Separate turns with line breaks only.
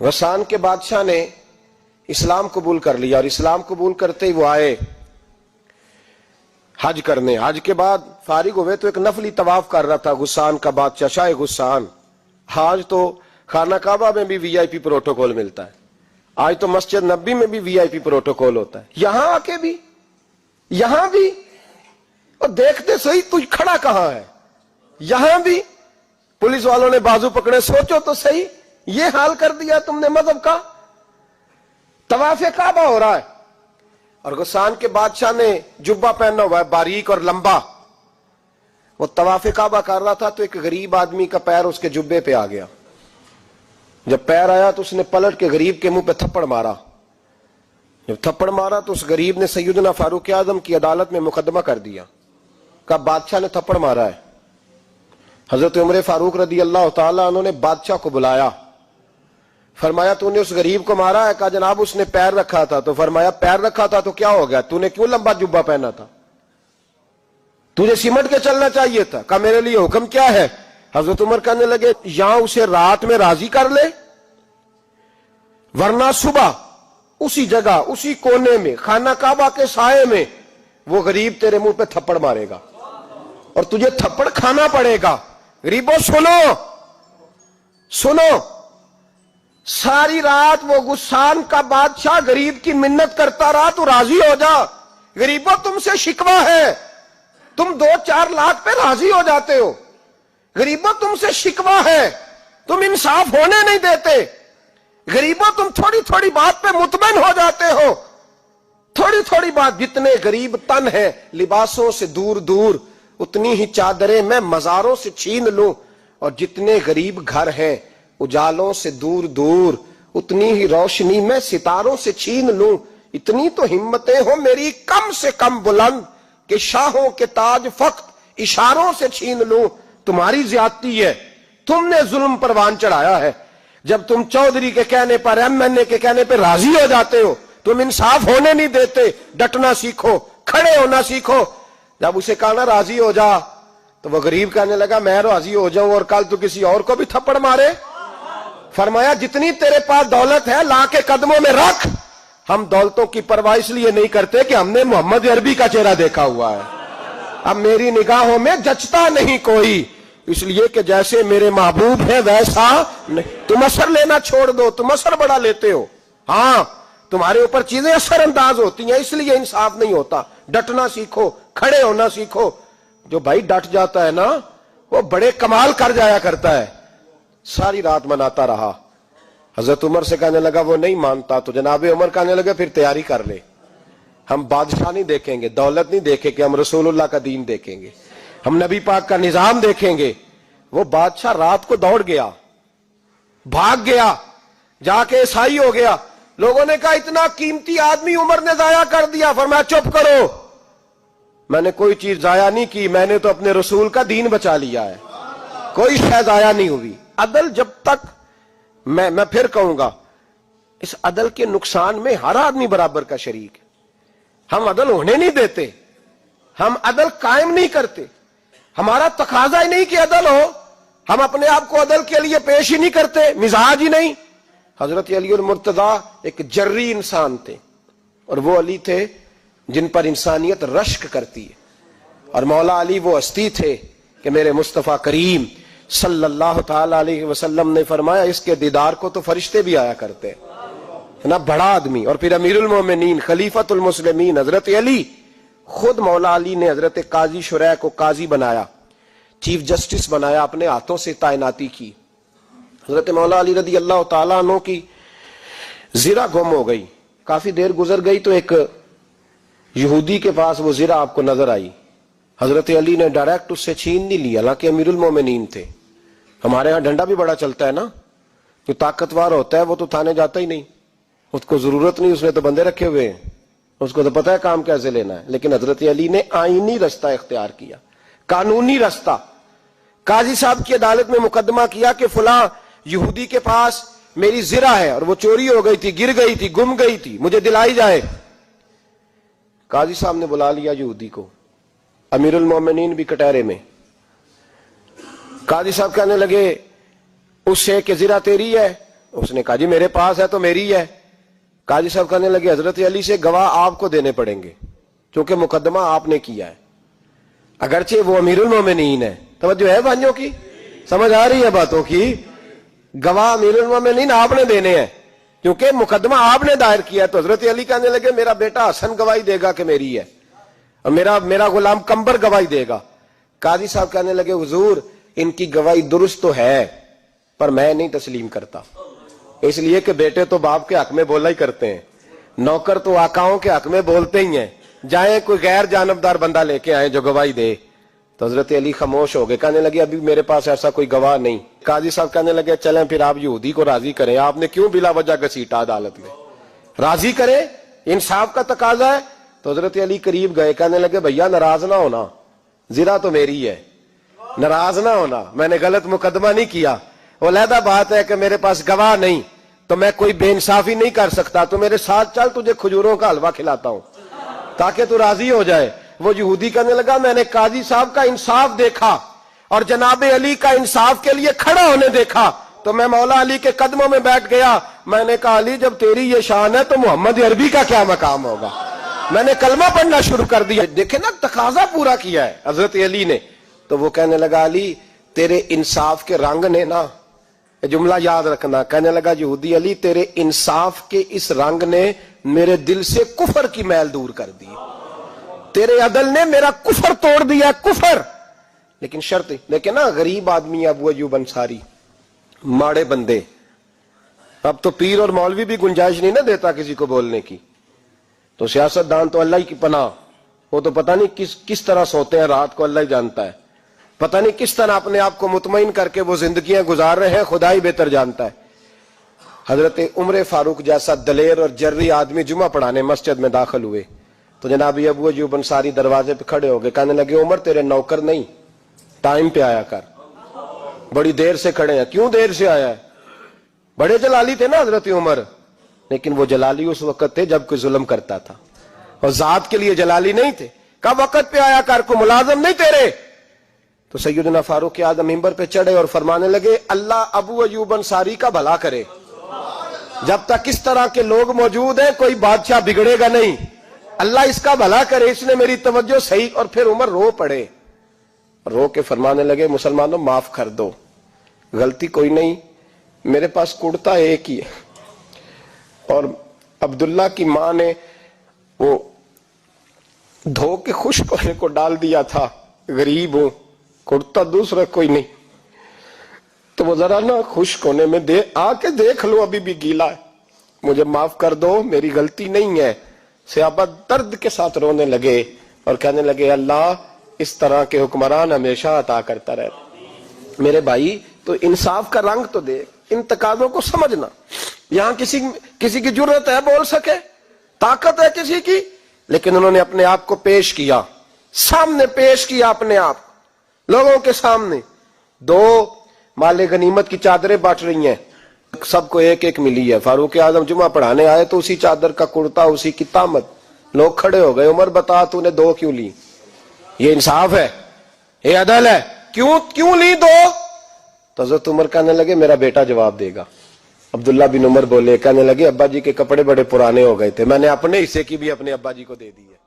غسان کے بادشاہ نے اسلام قبول کر لیا اور اسلام قبول کرتے ہی وہ آئے حج کرنے. حج کے بعد فارغ ہوئے تو ایک نفلی طواف کر رہا تھا غسان کا بادشاہ شاہ غسان. آج تو خانہ کعبہ میں بھی وی آئی پی پروٹوکول ملتا ہے, آج تو مسجد نبی میں بھی وی آئی پی پروٹوکول ہوتا ہے, یہاں آ کے بھی یہاں بھی اور دیکھتے صحیح تو کھڑا کہاں ہے, یہاں بھی پولیس والوں نے بازو پکڑے. سوچو تو صحیح, یہ حال کر دیا تم نے مذہب کا. طواف کعبہ ہو رہا ہے اور غسان کے بادشاہ نے جبہ پہنا ہوا ہے باریک اور لمبا. وہ طواف کعبہ کر رہا تھا تو ایک غریب آدمی کا پیر اس کے جبے پہ آ گیا. جب پیر آیا تو اس نے پلٹ کے غریب کے منہ پہ تھپڑ مارا. جب تھپڑ مارا تو اس غریب نے سیدنا فاروق اعظم کی عدالت میں مقدمہ کر دیا, کہا بادشاہ نے تھپڑ مارا ہے. حضرت عمر فاروق رضی اللہ تعالیٰ انہوں نے بادشاہ کو بلایا, فرمایا تو نے اس غریب کو مارا ہے؟ کہا جناب اس نے پیر رکھا تھا. تو فرمایا پیر رکھا تھا تو کیا ہو گیا, تو نے کیوں لمبا جبہ پہنا تھا, تجھے سمٹ کے چلنا چاہیے تھا. کہا میرے لیے حکم کیا ہے؟ حضرت عمر کہنے لگے یہاں اسے رات میں راضی کر لے, ورنہ صبح اسی جگہ اسی کونے میں خانہ کعبہ کے سائے میں وہ غریب تیرے منہ پہ تھپڑ مارے گا اور تجھے تھپڑ کھانا پڑے گا. غریبوں سنو سنو, ساری رات وہ غسان کا بادشاہ غریب کی منت کرتا رہا تو راضی ہو جا. غریبوں تم سے شکوہ ہے, تم 2-4 لاکھ پہ راضی ہو جاتے ہو. غریبوں تم سے شکوہ ہے, تم انصاف ہونے نہیں دیتے. غریبوں تم تھوڑی تھوڑی بات پہ مطمئن ہو جاتے ہو. تھوڑی تھوڑی بات, جتنے غریب تن ہیں لباسوں سے دور دور اتنی ہی چادریں میں مزاروں سے چھین لوں, اور جتنے غریب گھر ہیں اجالوں سے دور دور اتنی ہی روشنی میں ستاروں سے چھین لوں. اتنی تو ہمتیں ہو میری کم سے کم بلند کہ شاہوں کے تاج فقط اشاروں سے چھین لوں. تمہاری زیادتی ہے, تم نے ظلم پروان چڑھایا ہے. جب تم چودھری کے کہنے پر ایم این اے کے کہنے پہ راضی ہو جاتے ہو, تم انصاف ہونے نہیں دیتے. ڈٹنا سیکھو, کھڑے ہونا سیکھو. جب اسے کہا نا راضی ہو جا تو وہ غریب کہنے لگا میں راضی ہو جاؤں اور کل تو کسی اور کو بھی تھپڑ مارے. فرمایا جتنی تیرے پاس دولت ہے لا کے قدموں میں رکھ. ہم دولتوں کی پرواہ اس لیے نہیں کرتے کہ ہم نے محمد عربی کا چہرہ دیکھا ہوا ہے. اب میری نگاہوں میں جچتا نہیں کوئی, اس لیے کہ جیسے میرے محبوب ہیں ویسا نہیں. تم اثر لینا چھوڑ دو, تم اثر بڑا لیتے ہو. ہاں تمہارے اوپر چیزیں اثر انداز ہوتی ہیں, اس لیے انصاف نہیں ہوتا. ڈٹنا سیکھو, کھڑے ہونا سیکھو. جو بھائی ڈٹ جاتا ہے نا وہ بڑے کمال کر جایا کرتا ہے. ساری رات مناتا رہا. حضرت عمر سے کہنے لگا وہ نہیں مانتا. تو جناب عمر کہنے لگے پھر تیاری کر لے, ہم بادشاہ نہیں دیکھیں گے, دولت نہیں دیکھیں گے, ہم رسول اللہ کا دین دیکھیں گے, ہم نبی پاک کا نظام دیکھیں گے. وہ بادشاہ رات کو دوڑ گیا, بھاگ گیا, جا کے عیسائی ہو گیا. لوگوں نے کہا اتنا قیمتی آدمی عمر نے ضائع کر دیا. فرمایا چپ کرو, میں نے کوئی چیز ضائع نہیں کی, میں نے تو اپنے رسول کا دین بچا لیا ہے, کوئی شے ضائع نہیں ہوئی. عدل جب تک میں پھر کہوں گا اس عدل کے نقصان میں ہر آدمی برابر کا شریک ہے. ہم عدل ہونے نہیں دیتے, ہم عدل قائم نہیں کرتے. ہمارا تقاضا ہی نہیں کہ عدل ہو, ہم اپنے آپ کو عدل کے لیے پیش ہی نہیں کرتے, مزاج ہی نہیں. حضرت علی المرتضیٰ ایک جری انسان تھے, اور وہ علی تھے جن پر انسانیت رشک کرتی ہے. اور مولا علی وہ ہستی تھے کہ میرے مصطفیٰ کریم صلی اللہ تعالی علیہ وسلم نے فرمایا اس کے دیدار کو تو فرشتے بھی آیا کرتے نا. بڑا آدمی. اور پھر امیر المومنین خلیفۃ المسلمین حضرت علی, خود مولا علی نے حضرت قاضی شریح کو قاضی بنایا, چیف جسٹس بنایا, اپنے ہاتھوں سے تعیناتی کی. حضرت مولا علی رضی اللہ تعالیٰ عنہ کی زرہ گم ہو گئی. کافی دیر گزر گئی تو ایک یہودی کے پاس وہ زرہ آپ کو نظر آئی. حضرت علی نے ڈائریکٹ اس سے چھین نہیں لیا, حالانکہ امیر المومنین تھے. ہمارے ہاں ڈنڈا بھی بڑا چلتا ہے نا, جو طاقتور ہوتا ہے وہ تو تھانے جاتا ہی نہیں, اس کو ضرورت نہیں, اس نے تو بندے رکھے ہوئے ہیں, اس کو تو پتہ ہے کام کیسے لینا ہے. لیکن حضرت علی نے آئینی رستہ اختیار کیا, قانونی رستہ. قاضی صاحب کی عدالت میں مقدمہ کیا کہ فلاں یہودی کے پاس میری زرہ ہے اور وہ چوری ہو گئی تھی, گر گئی تھی, گم گئی تھی, مجھے دلائی جائے. قاضی صاحب نے بلا لیا یہودی کو, امیر المومنین بھی کٹہرے میں. قاضی صاحب کہنے لگے اس سے کہ زرہ تیری ہے, اس نے کہا جی میرے پاس ہے تو میری ہے. قاضی صاحب کہنے لگے حضرت علی سے گواہ آپ کو دینے پڑیں گے کیونکہ مقدمہ آپ نے کیا ہے, اگرچہ وہ امیر المومنین ہے. توجہ ہے بھائیوں کی, سمجھ آ رہی ہے باتوں کی؟ گواہ امیر المومنین آپ نے دینے ہیں کیونکہ مقدمہ آپ نے دائر کیا. تو حضرت علی کہنے لگے میرا بیٹا حسن گواہی دے گا کہ میری ہے, اور میرا غلام کمبر گواہی دے گا. قاضی صاحب کہنے لگے حضور ان کی گواہی درست تو ہے پر میں نہیں تسلیم کرتا, اس لیے کہ بیٹے تو باپ کے حق میں بولا ہی کرتے ہیں, نوکر تو آقاؤں کے حق میں بولتے ہی ہیں, جائیں کوئی غیر جانبدار بندہ لے کے آئے جو گواہی دے. تو حضرت علی خاموش ہو گئے, کہنے لگے ابھی میرے پاس ایسا کوئی گواہ نہیں. قاضی صاحب کہنے لگے چلیں پھر آپ یہودی کو راضی کریں, آپ نے کیوں بلا وجہ گھسیٹا عدالت میں, راضی کریں, انصاف کا تقاضا ہے. تو حضرت علی قریب گئے, کہنے لگے بھیا ناراض نہ ہونا, زرا تو میری ہے, ناراض نہ ہونا, میں نے غلط مقدمہ نہیں کیا. وہ علیحدہ بات ہے کہ میرے پاس گواہ نہیں تو میں کوئی بے انصافی نہیں کر سکتا, تو میرے ساتھ چل تجھے کھجوروں کا حلوہ کھلاتا ہوں تاکہ تو راضی ہو جائے. وہ یہودی کہنے لگا میں نے قاضی صاحب کا انصاف دیکھا اور جناب علی کا انصاف کے لیے کھڑا ہونے دیکھا تو میں مولا علی کے قدموں میں بیٹھ گیا. میں نے کہا علی جب تیری یہ شان ہے تو محمد عربی کا کیا مقام ہوگا. میں نے کلمہ پڑھنا شروع کر دیا. دیکھیں نا تقاضا پورا کیا ہے حضرت علی نے. تو وہ کہنے لگا علی تیرے انصاف کے رنگ نے نا, جملہ یاد رکھنا, کہنے لگا یہودی علی تیرے انصاف کے اس رنگ نے میرے دل سے کفر کی میل دور کر دی, تیرے عدل نے میرا کفر توڑ دیا, کفر. لیکن شرط لیکن نا غریب آدمی ابو ایوب انصاری, ماڑے بندے, اب تو پیر اور مولوی بھی گنجائش نہیں نہ دیتا کسی کو بولنے کی, تو سیاست دان تو اللہ کی پناہ, وہ تو پتہ نہیں کس طرح سوتے ہیں رات کو, اللہ ہی جانتا ہے, پتہ نہیں کس طرح اپنے آپ کو مطمئن کر کے وہ زندگیاں گزار رہے ہیں, خدا ہی بہتر جانتا ہے. حضرت عمر فاروق جیسا دلیر اور جرری آدمی جمعہ پڑھانے مسجد میں داخل ہوئے تو جناب ابو ایوب انصاری دروازے پہ کھڑے ہو گئے, کہنے لگے عمر تیرے نوکر نہیں, ٹائم پہ آیا کر, بڑی دیر سے کھڑے ہیں. کیوں دیر سے آیا ہے؟ بڑے جلالی تھے نا حضرت عمر, لیکن وہ جلالی اس وقت تھے جب کوئی ظلم کرتا تھا, اور ذات کے لیے جلالی نہیں تھے. کب وقت پہ آیا کر, کو ملازم نہیں تیرے. تو سیدنا فاروق اعظم منبر پہ چڑھے اور فرمانے لگے اللہ ابو ایوب انصاری کا بھلا کرے, جب تک اس طرح کے لوگ موجود ہیں کوئی بادشاہ بگڑے گا نہیں, اللہ اس کا بھلا کرے, اس نے میری توجہ صحیح. اور پھر عمر رو پڑے, رو کے فرمانے لگے مسلمانوں معاف کر دو, غلطی کوئی نہیں, میرے پاس کرتا ایک ہی ہے اور عبداللہ کی ماں نے وہ دھو کے خشک ہونے کو ڈال دیا تھا, غریب ہوں, کرتا دوسرا کوئی نہیں, تو وہ ذرا نا خشک ہونے میں آ کے دیکھ لو ابھی بھی گیلا ہے, مجھے معاف کر دو, میری غلطی نہیں ہے. صحابہ درد کے ساتھ رونے لگے اور کہنے لگے اللہ اس طرح کے حکمران ہمیشہ عطا کرتا رہتا. میرے بھائی تو انصاف کا رنگ تو دیکھ, ان تقاضوں کو سمجھنا. یہاں کسی کی جرت ہے بول سکے, طاقت ہے کسی کی, لیکن انہوں نے اپنے آپ کو پیش کیا, سامنے پیش کیا اپنے آپ لوگوں کے سامنے. دو مال غنیمت کی چادریں بانٹ رہی ہیں, سب کو ایک ایک ملی ہے. فاروق اعظم جمعہ پڑھانے آئے تو اسی چادر کا کرتا, اسی کی تامت, لوگ کھڑے ہو گئے, عمر بتا تو نے دو کیوں لی, یہ انصاف ہے, یہ عدل ہے, کیوں لی دو؟ تو حضرت عمر کہنے لگے میرا بیٹا جواب دے گا. عبداللہ بن عمر بولے, کہنے لگے ابا جی کے کپڑے بڑے پرانے ہو گئے تھے, میں نے اپنے حصے کی بھی اپنے ابا جی کو دے دی ہے.